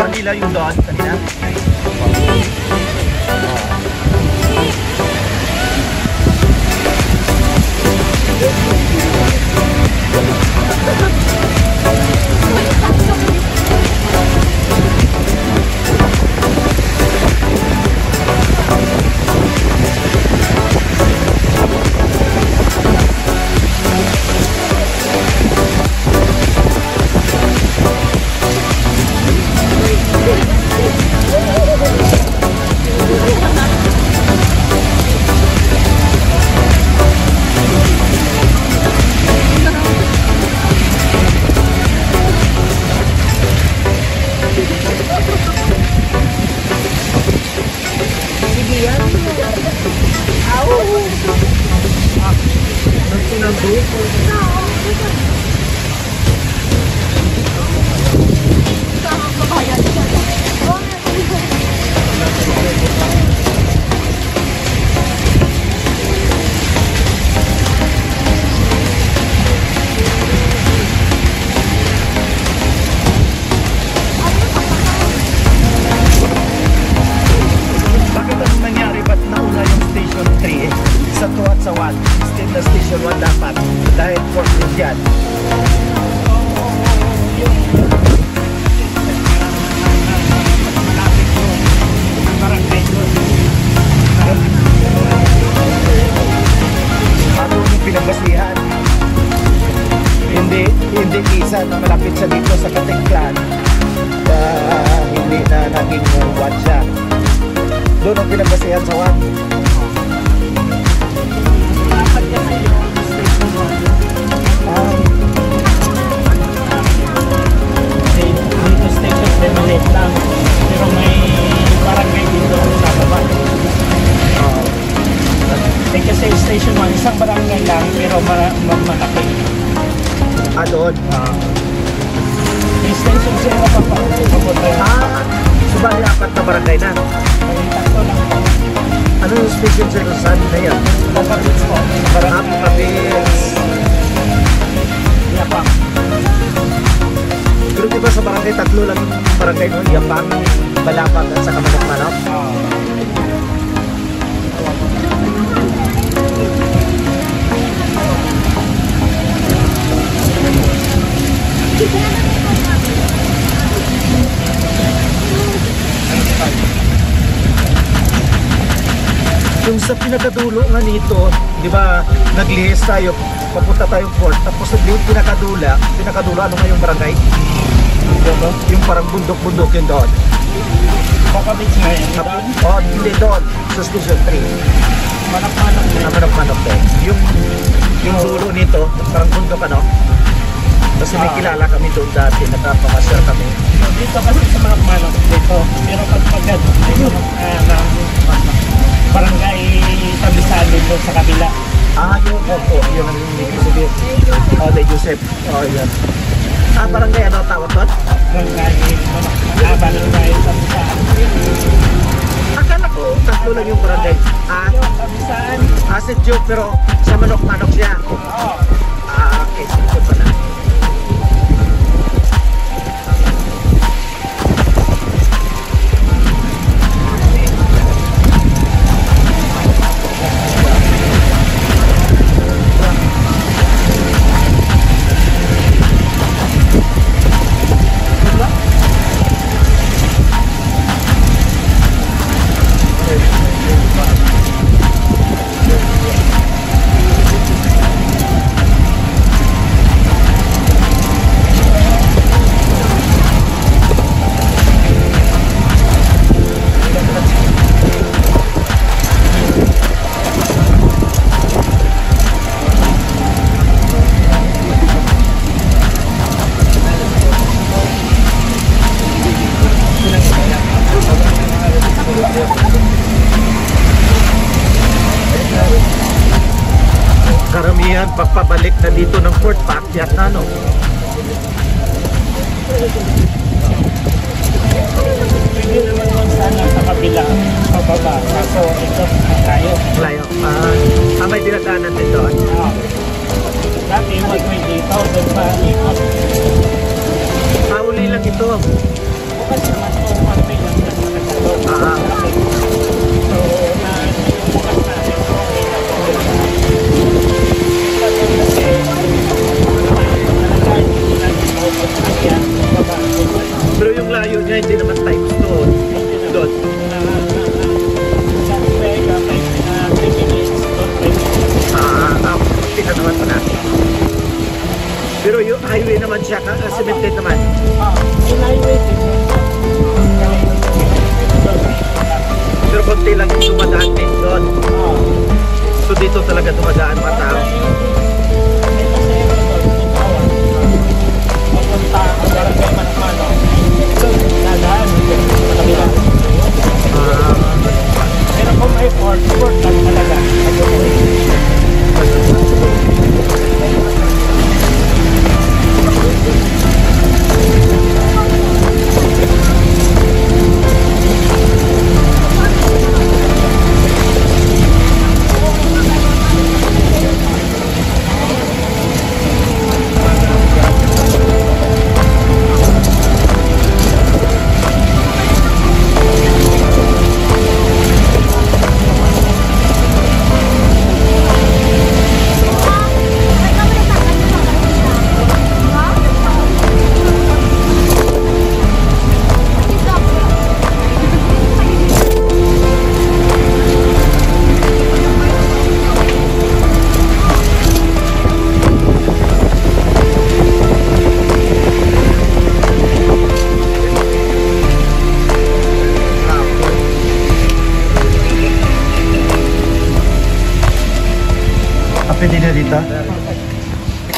Manila yung doon kanina? Station 1 dapat dahil port din yan. Ano yung pinagbasihan? Hindi isa na malapit sa dito sa Katiklan, hindi na naging one siya. Doon ang pinagbasihan sa 1. Dito station maliit lang, pero may barangay dito sa baba. Kasi station 1 isang barangay lang, pero malaki. Doon? May station 0 pa pa. Subali 4 na barangay na. May tatlo lang pa. Ano yung station 0 saan na yan? Kapatid po. Kapatid. Yapang. Pero diba sa barangay, 3 lang yung barangay nun, Yapang, Balapag at saka Manok-Manok? Yung sa pinakadulo nga nito, di ba, naglihis tayo, papunta tayong port, tapos yung pinakadulo, ano nga yung barangay? Diba? Yung parang bundok-bundok yun doon. Baka beach nga yun. Hindi doon, sa Station 3. Manok-Manok din. Manok-Manok din. Yung dulo nito, parang bundok ano? Kasi may kilala kami doon dati, nagpapamasya kami. Dito kasi sa Manok-Manok dito, pero pagpagad, barangay Tabisan dito sa kabila. Yun, opo, yun ang sabihin. De Joseph. Yun. Barangay ano tawag doon? Barangay Tabisan. Akala ko, 3 lang yung barangay. Tabisan. Si Joe, pero sa Manok-Manok siya. Okay, sige pa na. Karamihan pagpabalik na dito ng port, paakyat na no. Pwede naman kung sana sa kabila, pababa. Kaso ito, tayo. Layo. May dinadaanan din doon. Dati mag-way dito, doon pa ikot. Uli lang ito. Bukas naman po. doon. Doon. Tingnan naman pala. Pero yung highway naman siya, cemented naman. Yung highway din. Pero konti lang yung dumadaan din doon. So dito talaga dumadaan mga tao. Pero kung may port lang talaga. Pwede na dito?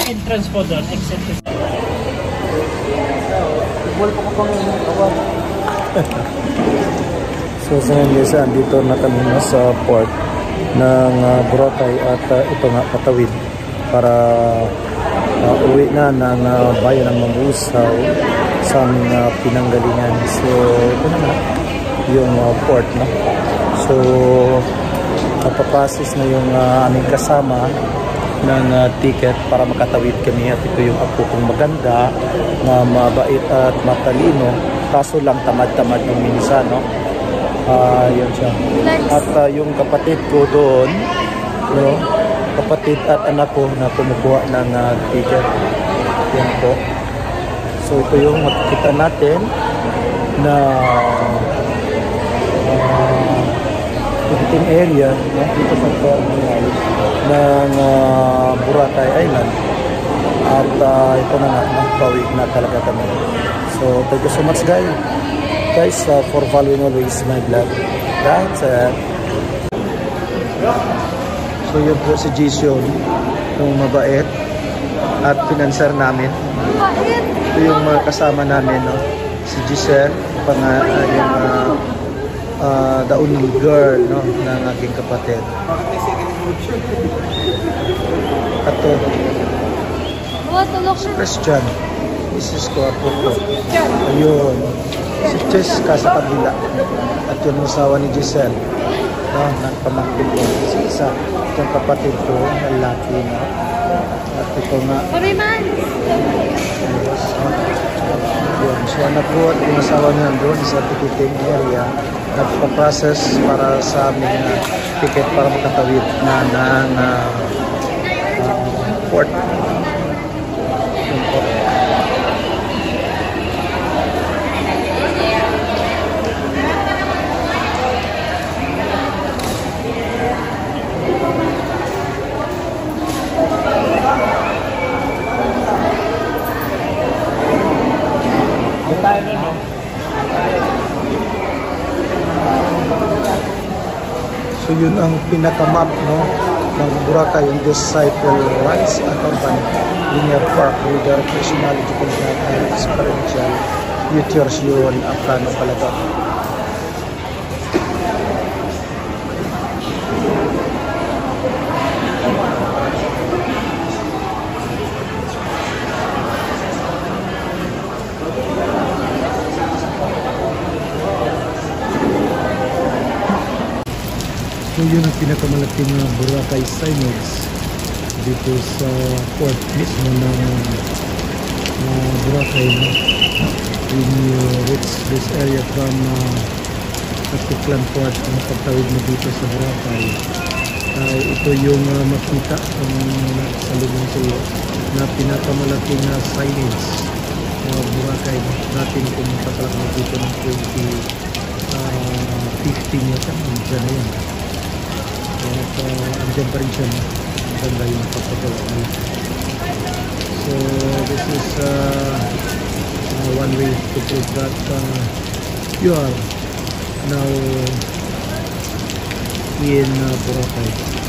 Entrance po doon, exit. So sa ngayon dito na kami sa port ng Boracay at ito nga Patawid para uwi na ng bayan ng Mambusaw sa aming pinanggalingan. So ito na nga yung port, no? So napapasis na yung aming kasama ng ticket para makatawid kami at ito yung apo kong maganda na mabait at matalino kaso lang tamad-tamad yung minsan, no? Yun siya. At yung kapatid ko doon, no? Kapatid at anak ko na kumukuha ng ticket. Yan po. So ito yung makikita natin na Philippine area, no? Dito sa terminal ng Boracay Island. At ito na nga, nagpawig na talaga kami. So thank you so much guys for following always my vlog. That's it. So yun po si Jason, yung mabait at pinanser namin. Ito yung kasama namin, no? Si Giselle, yung the only girl, no, ng aking kapatid. At si Christian, Mrs. Kuapo ko. Ayun, si Cheska sa kabila. At yung asawa ni Giselle, no, nagpamangkin ko. Si isa, yung kapatid ko, lalaki, no. At ito nga. Yun, so anak ko at yung asawa niya doon sa ticketing area. Nagpa-process para sa aming ticket para makatawid na ng port. So yun ang pinaka-map, no, ng Boracay in this cycle rides at urban linear park with the recreational, educational and experiential features yun ang plano pala doon. So yun ang pinakamalaking Boracay signage dito sa port mismo ng Boracay, no? When you reach this area from Katipunan Port, ang pagtawid mo dito sa Boracay, ito yung makita ang salubong sa iyo na pinakamalaking signage Boracay. Natin pumunta pa lang dito ng 2015 yata. Andiyan na yan. At andyan pa rin siya. Maganda yung pagpagawa niya. So this is one way to prove that you are now in Boracay.